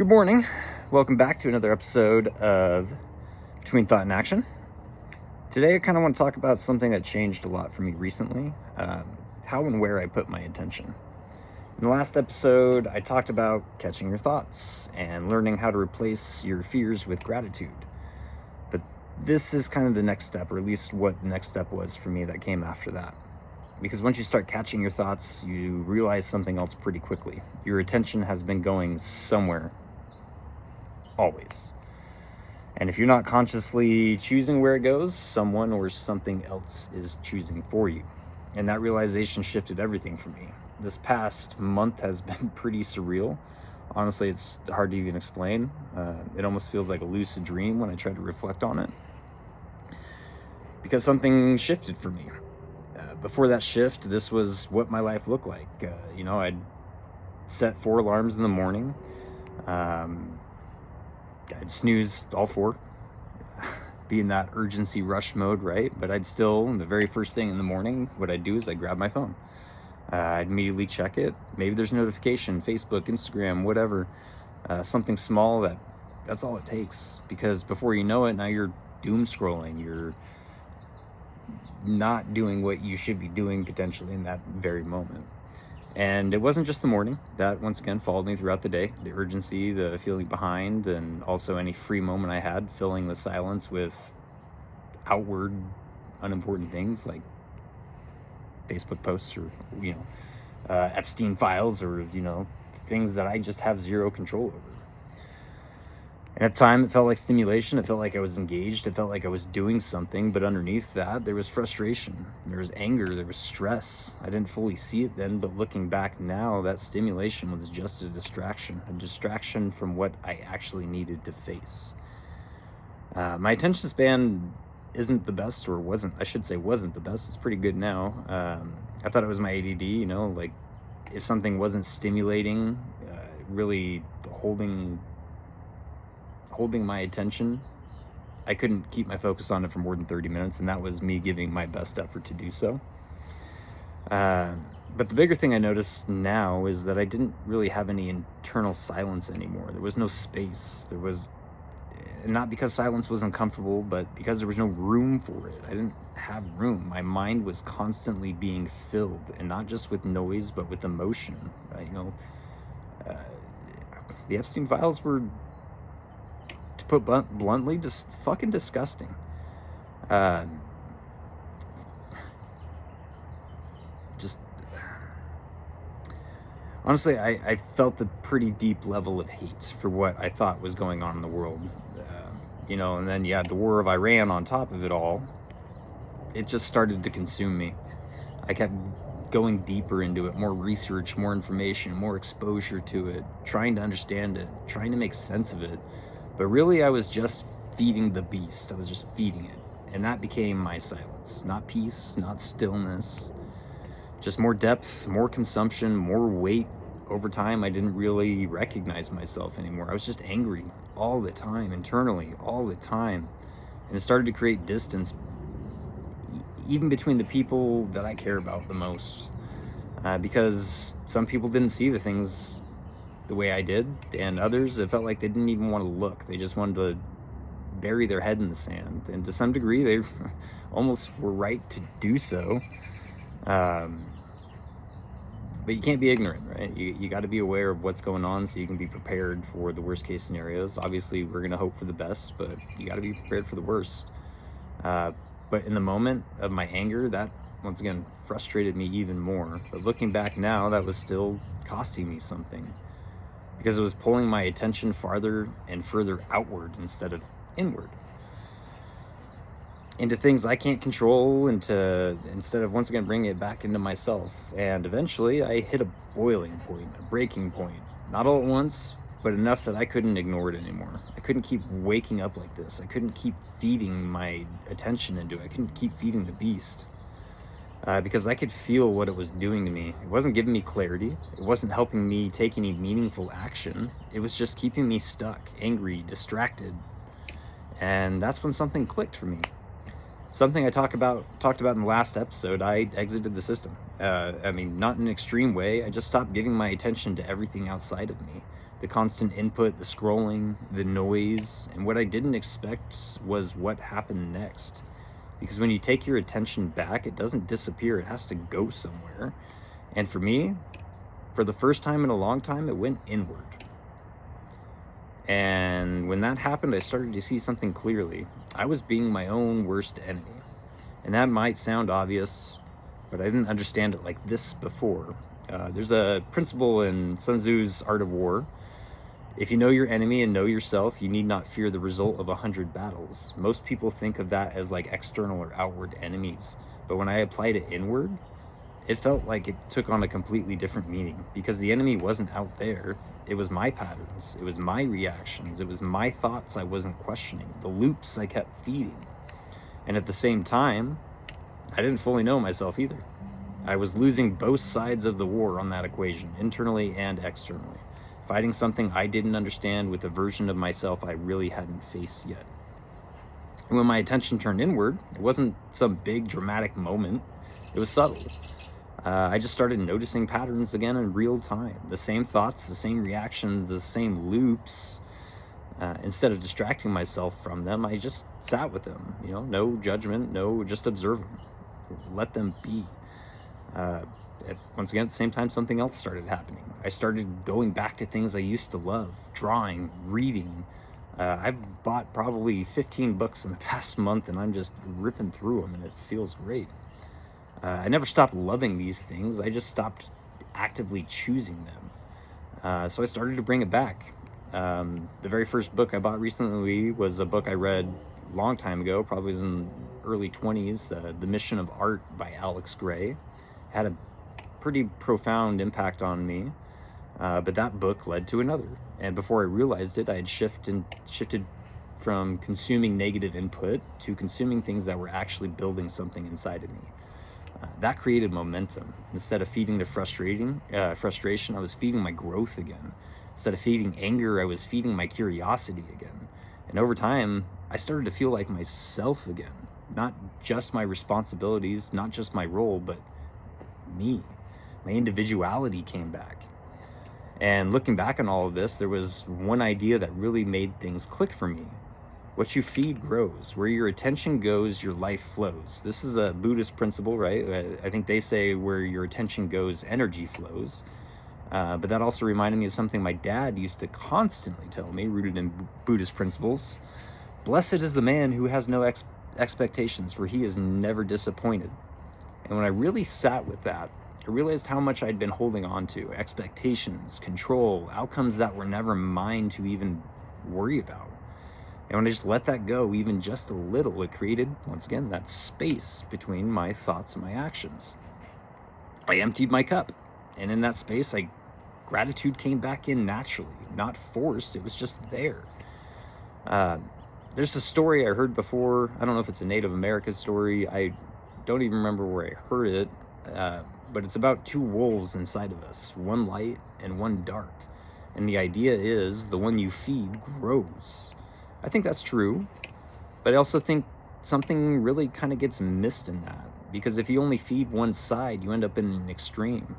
Good morning. Welcome back to another episode of Between Thought and Action. Today I kind of want to talk about something that changed a lot for me recently, how and where I put my attention. In the last episode, I talked about catching your thoughts and learning how to replace your fears with gratitude. But this is kind of the next step, or at least what the next step was for me that came after that. Because once you start catching your thoughts, you realize something else pretty quickly. Your attention has been going somewhere always. And if you're not consciously choosing where it goes, someone or something else is choosing for you. And that realization shifted everything for me. This past month has been pretty surreal. Honestly, it's hard to even explain. It almost feels like a lucid dream when I try to reflect on it. Because something shifted for me. Before that shift, this was what my life looked like. I'd set 4 alarms in the morning. I'd snooze all 4, be in that urgency rush mode, right? But I'd still, the very first thing in the morning, what I'd do is I'd grab my phone. I'd immediately check it. Maybe there's a notification, Facebook, Instagram, whatever. Something small, that's all it takes. Because before you know it, now you're doom scrolling. You're not doing what you should be doing potentially in that very moment. And it wasn't just the morning. That once again followed me throughout the day. The urgency, the feeling behind, and also any free moment I had, filling the silence with outward unimportant things like Facebook posts or Epstein files, or things that I just have zero control over. And at the time, it felt like stimulation. It felt like I was engaged. It felt like I was doing something. But underneath that, there was frustration. There was anger. There was stress. I didn't fully see it then, but looking back now, that stimulation was just a distraction from what I actually needed to face. My attention span isn't the best, or wasn't the best. It's pretty good now. I thought it was my ADD, like if something wasn't stimulating, really holding my attention, I couldn't keep my focus on it for more than 30 minutes, and that was me giving my best effort to do so. But the bigger thing I noticed now is that I didn't really have any internal silence anymore. There was no space. There was, not because silence was uncomfortable, but because there was no room for it. I didn't have room. My mind was constantly being filled, and not just with noise, but with emotion. The Epstein files were, to put bluntly, just fucking disgusting. Honestly, I felt a pretty deep level of hate for what I thought was going on in the world. And then you had the war of Iran on top of it all. It just started to consume me. I kept going deeper into it, more research, more information, more exposure to it, trying to understand it, trying to make sense of it. But really, I was just feeding the beast. I was just feeding it. And that became my silence. Not peace, not stillness. Just more depth, more consumption, more weight. Over time, I didn't really recognize myself anymore. I was just angry all the time, internally, all the time. And it started to create distance, even between the people that I care about the most. Because some people didn't see the things the way I did, and others, it felt like they didn't even want to look. They just wanted to bury their head in the sand, and to some degree they almost were right to do so. But you can't be ignorant, right? You got to be aware of what's going on so you can be prepared for the worst case scenarios. Obviously, we're going to hope for the best, but you got to be prepared for the worst. But in the moment of my anger, that once again frustrated me even more. But looking back now, that was still costing me something, because it was pulling my attention farther and further outward instead of inward, into things I can't control, instead of once again bringing it back into myself. And eventually I hit a boiling point, a breaking point. Not all at once, but enough that I couldn't ignore it anymore. I couldn't keep waking up like this. I couldn't keep feeding my attention into it. I couldn't keep feeding the beast. Because I could feel what it was doing to me. It wasn't giving me clarity. It wasn't helping me take any meaningful action. It was just keeping me stuck, angry, distracted. And that's when something clicked for me. Something I talked about in the last episode, I exited the system. I mean, not in an extreme way. I just stopped giving my attention to everything outside of me. The constant input, the scrolling, the noise, and what I didn't expect was what happened next. Because when you take your attention back, it doesn't disappear, it has to go somewhere. And for me, for the first time in a long time, it went inward. And when that happened, I started to see something clearly. I was being my own worst enemy. And that might sound obvious, but I didn't understand it like this before. There's a principle in Sun Tzu's Art of War. If you know your enemy and know yourself, you need not fear the result of 100 battles. Most people think of that as like external or outward enemies. But when I applied it inward, it felt like it took on a completely different meaning, because the enemy wasn't out there. It was my patterns, it was my reactions, it was my thoughts I wasn't questioning, the loops I kept feeding. And at the same time, I didn't fully know myself either. I was losing both sides of the war on that equation, internally and externally, fighting something I didn't understand with a version of myself I really hadn't faced yet. And when my attention turned inward, it wasn't some big dramatic moment, it was subtle. I just started noticing patterns again in real time. The same thoughts, the same reactions, the same loops. Instead of distracting myself from them, I just sat with them. No judgment, just observe them. Let them be. Once again, at the same time, something else started happening. I started going back to things I used to love, drawing, reading. I've bought probably 15 books in the past month, and I'm just ripping through them, and it feels great. I never stopped loving these things. I just stopped actively choosing them. So I started to bring it back. The very first book I bought recently was a book I read a long time ago, probably was in early 20s, The Mission of Art by Alex Gray. It had a pretty profound impact on me, but that book led to another. And before I realized it, I had shifted from consuming negative input to consuming things that were actually building something inside of me. That created momentum. Instead of feeding the frustration, I was feeding my growth again. Instead of feeding anger, I was feeding my curiosity again. And over time, I started to feel like myself again. Not just my responsibilities, not just my role, but me. My individuality came back. And looking back on all of this, there was one idea that really made things click for me. What you feed grows. Where your attention goes, your life flows. This is a Buddhist principle, right? I think they say where your attention goes, energy flows. But that also reminded me of something my dad used to constantly tell me, rooted in Buddhist principles. Blessed is the man who has no expectations, for he is never disappointed. And when I really sat with that, I realized how much I'd been holding on to. Expectations, control, outcomes that were never mine to even worry about. And when I just let that go, even just a little, it created, once again, that space between my thoughts and my actions. I emptied my cup. And in that space, gratitude came back in naturally, not forced. It was just there. There's a story I heard before. I don't know if it's a Native American story. I don't even remember where I heard it. But it's about two wolves inside of us, one light and one dark. And the idea is the one you feed grows. I think that's true, but I also think something really kind of gets missed in that, because if you only feed one side, you end up in an extreme.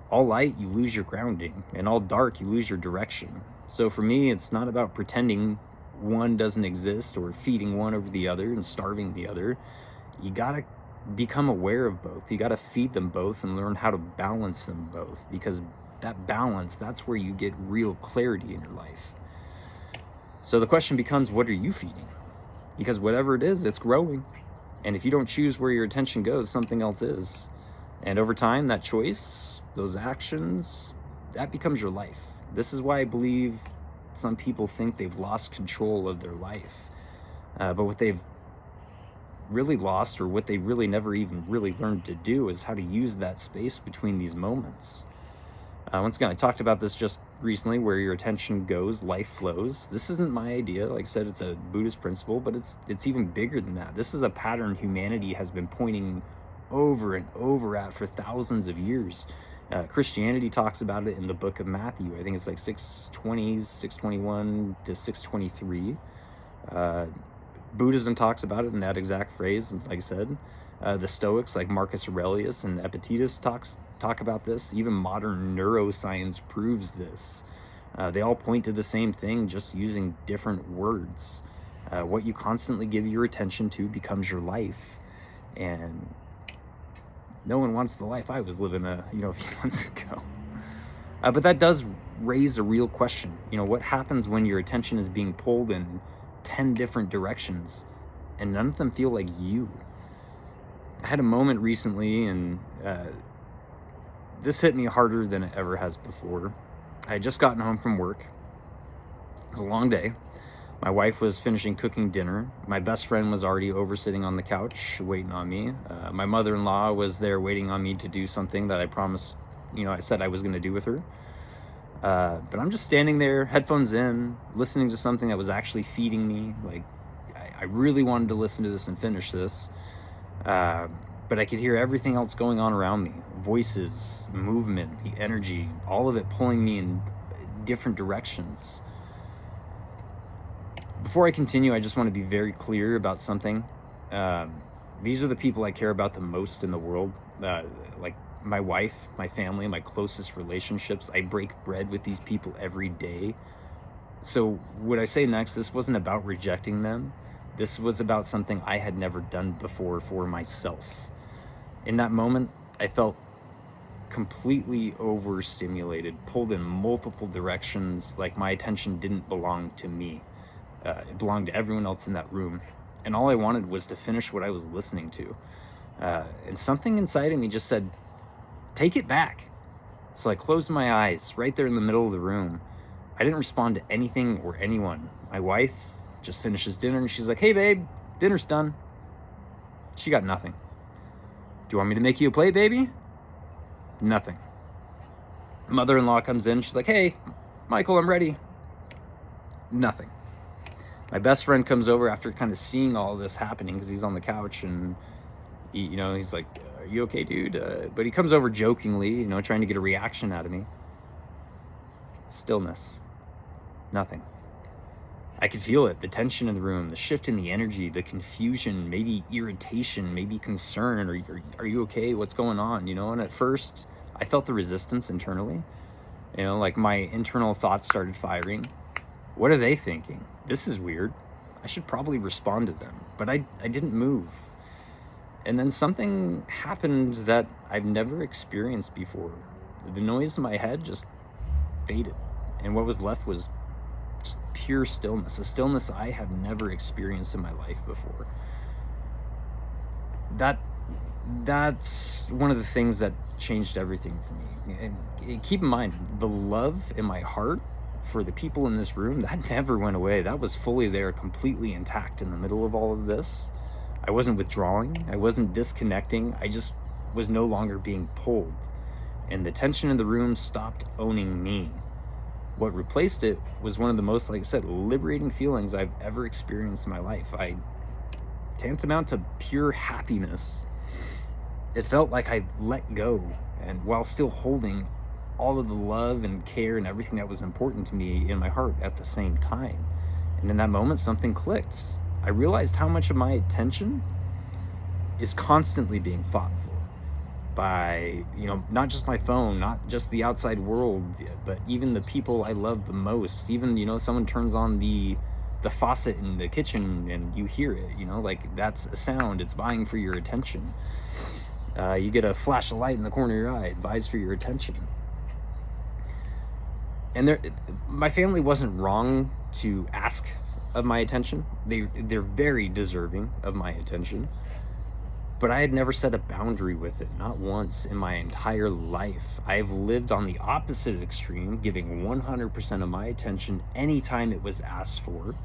All light, you lose your grounding, and all dark, you lose your direction. So for me, it's not about pretending one doesn't exist or feeding one over the other and starving the other. You gotta become aware of both. You gotta feed them both and learn how to balance them both, because that balance, that's where you get real clarity in your life. So the question becomes, what are you feeding? Because whatever it is, it's growing. And if you don't choose where your attention goes, something else is. And over time, that choice, those actions, that becomes your life. This is why I believe some people think they've lost control of their life. But what they've really lost, or what they really never even really learned to do, is how to use that space between these moments. Once again, I talked about this just recently, where your attention goes, life flows. This isn't my idea. Like I said, it's a Buddhist principle, but it's even bigger than that. This is a pattern humanity has been pointing over and over at for thousands of years. Christianity talks about it in the book of Matthew. I think it's like 6:20, 6:21 to 6:23. Buddhism talks about it in that exact phrase, like I said. The Stoics, like Marcus Aurelius and Epictetus, talk about this. Even modern neuroscience proves this. They all point to the same thing, just using different words. What you constantly give your attention to becomes your life, and no one wants the life I was living, a few months ago. But that does raise a real question. What happens when your attention is being pulled in 10 different directions, and none of them feel like you? I had a moment recently, and this hit me harder than it ever has before. I had just gotten home from work. It was a long day. My wife was finishing cooking dinner. My best friend was already over sitting on the couch waiting on me. My mother-in-law was there waiting on me to do something that I promised, I said I was going to do with her. But I'm just standing there, headphones in, listening to something that was actually feeding me. Like, I really wanted to listen to this and finish this. But I could hear everything else going on around me. Voices, movement, the energy, all of it pulling me in different directions. Before I continue, I just want to be very clear about something. These are the people I care about the most in the world. Like my wife, my family, my closest relationships. I break bread with these people every day. So what I say next, this wasn't about rejecting them. This was about something I had never done before for myself. In that moment, I felt completely overstimulated, pulled in multiple directions, like my attention didn't belong to me. It belonged to everyone else in that room. And all I wanted was to finish what I was listening to. And something inside of me just said, take it back. So I closed my eyes right there in the middle of the room. I didn't respond to anything or anyone. My wife just finishes dinner and she's like, hey babe, dinner's done. She got nothing. Do you want me to make you a plate, baby? Nothing. Mother-in-law comes in, she's like, hey, Michael, I'm ready. Nothing. My best friend comes over after kind of seeing all this happening because he's on the couch, and he's like, are you okay, dude? But he comes over jokingly, trying to get a reaction out of me. Stillness. Nothing. I could feel it, the tension in the room, the shift in the energy, the confusion, maybe irritation, maybe concern. Are you okay? What's going on? And at first I felt the resistance internally, like my internal thoughts started firing. What are they thinking? This is weird. I should probably respond to them, but I didn't move. And then something happened that I've never experienced before. The noise in my head just faded, and what was left was just pure stillness, a stillness I have never experienced in my life before. That's one of the things that changed everything for me. And keep in mind, the love in my heart for the people in this room, that never went away. That was fully there, completely intact in the middle of all of this. I wasn't withdrawing, I wasn't disconnecting, I just was no longer being pulled. And the tension in the room stopped owning me. What replaced it was one of the most, like I said, liberating feelings I've ever experienced in my life. Tantamount to pure happiness. It felt like I let go, and while still holding all of the love and care and everything that was important to me in my heart at the same time. And in that moment, something clicked. I realized how much of my attention is constantly being fought for by, not just my phone, not just the outside world, but even the people I love the most. Even, someone turns on the faucet in the kitchen and you hear it, like that's a sound, it's vying for your attention. You get a flash of light in the corner of your eye, it vies for your attention. And my family wasn't wrong to ask of my attention. They're very deserving of my attention. But I had never set a boundary with it, not once in my entire life. I've lived on the opposite extreme, giving 100% of my attention anytime it was asked for.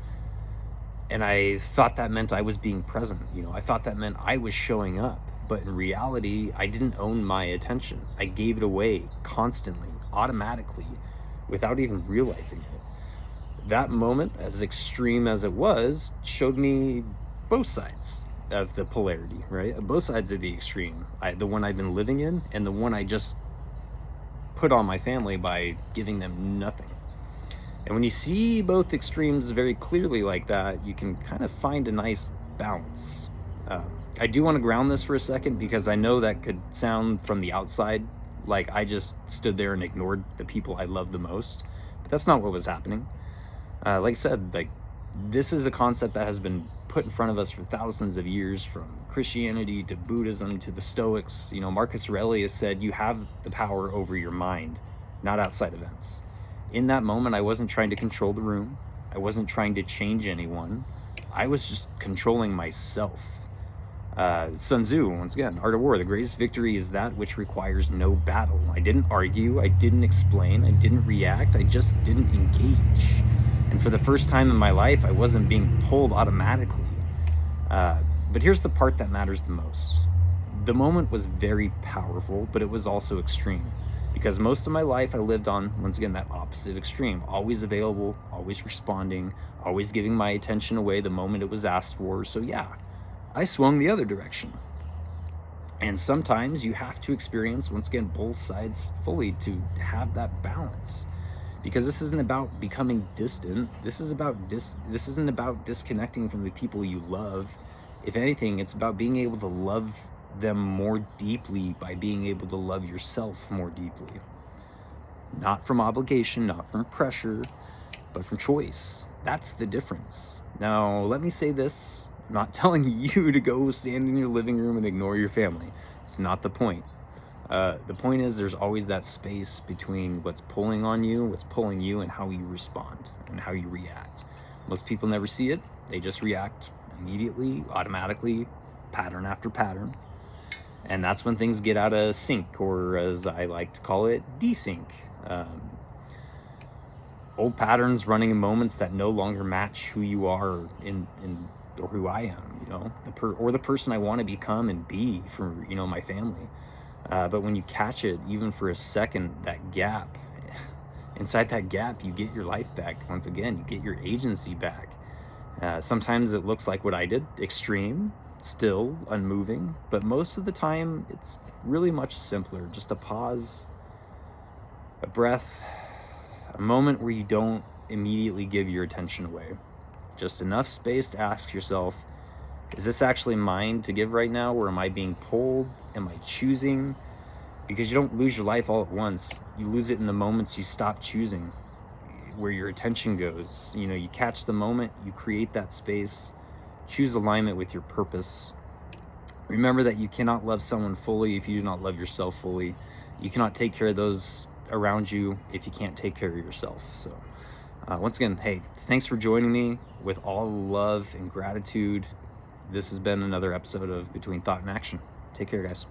And I thought that meant I was being present. I thought that meant I was showing up. But in reality, I didn't own my attention. I gave it away constantly, automatically, without even realizing it. That moment, as extreme as it was, showed me both sides of the polarity, right? Both sides of the extreme. The one I've been living in, and the one I just put on my family by giving them nothing. And when you see both extremes very clearly like that, you can kind of find a nice balance. Uh, I do want to ground this for a second because I know that could sound from the outside like I just stood there and ignored the people I love the most, but that's not what was happening. Like I said, like this is a concept that has been put in front of us for thousands of years, from Christianity to Buddhism to the Stoics. You know, Marcus Aurelius said, "You have the power over your mind, not outside events." In that moment, I wasn't trying to control the room. I wasn't trying to change anyone. I was just controlling myself. Sun Tzu, once again, Art of War, the greatest victory is that which requires no battle. I didn't argue, I didn't explain, I didn't react, I just didn't engage. And for the first time in my life, I wasn't being pulled automatically. But here's the part that matters the most. The moment was very powerful, but it was also extreme. Because most of my life I lived on, once again, that opposite extreme. Always available, always responding, always giving my attention away the moment it was asked for. So yeah, I swung the other direction. And sometimes you have to experience, once again, both sides fully to have that balance. Because this isn't about becoming distant. This isn't about disconnecting from the people you love. If anything, it's about being able to love them more deeply by being able to love yourself more deeply. Not from obligation, not from pressure, but from choice. That's the difference. Now, let me say this. I'm not telling you to go stand in your living room and ignore your family. It's not the point. The point is there's always that space between what's pulling on you, what's pulling you, and how you respond and how you react. Most people never see it. They just react immediately, automatically, pattern after pattern. And that's when things get out of sync, or as I like to call it, desync. Old patterns running in moments that no longer match who you are or who I am, you know, the person I want to become and be for, you know, my family. But when you catch it, even for a second, that gap, inside that gap, you get your life back. Once again, you get your agency back. Sometimes it looks like what I did, extreme, still unmoving, but most of the time it's really much simpler. Just a pause, a breath, a moment where you don't immediately give your attention away. Just enough space to ask yourself, is this actually mine to give right now, or am I being pulled? Am I choosing? Because you don't lose your life all at once. You lose it in the moments you stop choosing, where your attention goes. You know, you catch the moment, you create that space, choose alignment with your purpose. Remember that you cannot love someone fully if you do not love yourself fully. You cannot take care of those around you if you can't take care of yourself. So once again, hey, thanks for joining me. With all love and gratitude, this has been another episode of Between Thought and Action. Take care, guys.